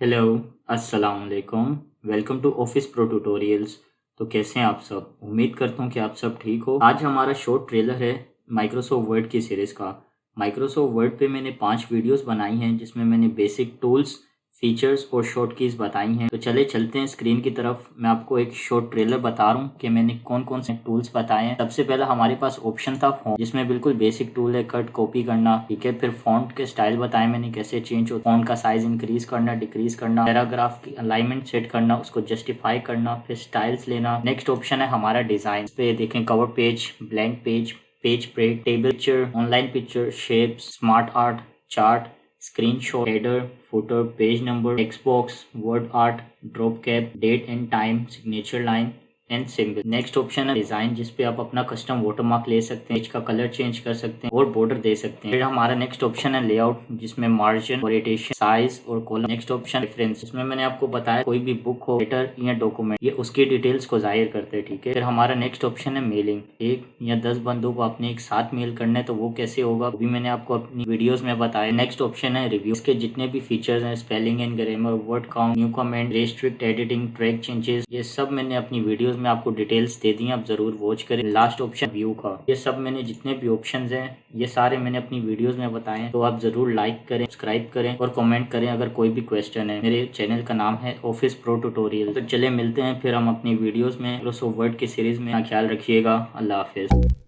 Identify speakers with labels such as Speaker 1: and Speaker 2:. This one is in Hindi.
Speaker 1: हेलो, अस्सलाम वालेकुम। Welcome to Office Pro Tutorials. तो कैसे हैं आप सब? उम्मीद करता हूँ कि आप सब ठीक हो। आज हमारा शॉर्ट ट्रेलर है माइक्रोसॉफ्ट वर्ड की सीरीज़ का। माइक्रोसॉफ्ट वर्ड पे मैंने 5 वीडियोस बनाई हैं जिसमें मैंने बेसिक टूल्स, फीचर्स और शॉर्ट कीज़ बताई हैं। तो चले चलते हैं स्क्रीन की तरफ। मैं आपको एक शॉर्ट ट्रेलर बता रहा हूँ कि मैंने कौन कौन से टूल्स बताए हैं। सबसे पहला हमारे पास ऑप्शन था फॉन्ट, जिसमें बिल्कुल बेसिक टूल है कट कॉपी करना, ठीक है। फिर फॉन्ट के स्टाइल बताए मैंने कैसे चेंज हो, फॉन्ट का साइज इंक्रीज करना, डिक्रीज करना, पैराग्राफ की अलाइनमेंट सेट करना, उसको जस्टिफाई करना, फिर स्टाइल्स लेना। नेक्स्ट ऑप्शन है हमारा डिजाइन। इस पे देखें cover page, blank page, page break, table picture, online picture, shapes, smart art, chart, screenshot, header, footer, page number, text box, word art, drop cap, date and time, signature line and symbol. Next option है डिजाइन, जिसपे आप अपना कस्टम वाटरमार्क ले सकते हैं, पेज का कलर चेंज कर सकते हैं और बॉर्डर दे सकते हैं। फिर हमारा नेक्स्ट ऑप्शन है लेआउट, जिसमें मार्जिन, ओरिएंटेशन, साइज और कॉलम। नेक्स्ट ऑप्शन रेफरेंस, इसमें मैंने आपको बताया कोई भी बुक हो, लेटर या डॉक्यूमेंट, ये उसकी डिटेल्स को जाहिर करते हैं, ठीक है। फिर हमारा नेक्स्ट ऑप्शन है मेलिंग, 1 या 10 बंदों को आपने एक साथ मेल करना है तो वो कैसे होगा, वो भी मैंने आपको अपनी वीडियोस में बताया। नेक्स्ट ऑप्शन है रिव्यू, इसके जितने भी फीचर्स हैं, spelling and grammar, word count, new comment, restrict editing, track changes, ये सब मैंने अपनी वीडियोस में आपको डिटेल्स दे दी, आप जरूर वॉच करें। लास्ट ऑप्शन व्यू का, ये सब मैंने जितने भी ऑप्शंस हैं ये सारे मैंने अपनी वीडियोस में बताए हैं। तो आप जरूर लाइक करें, सब्सक्राइब करें और कमेंट करें अगर कोई भी क्वेश्चन है। मेरे चैनल का नाम है ऑफिस प्रो ट्यूटोरियल। तो चले मिलते हैं फिर हम अपनी वीडियोस में माइक्रोसॉफ्ट वर्ड की सीरीज में। ख्याल रखिएगा। अल्लाह हाफिज।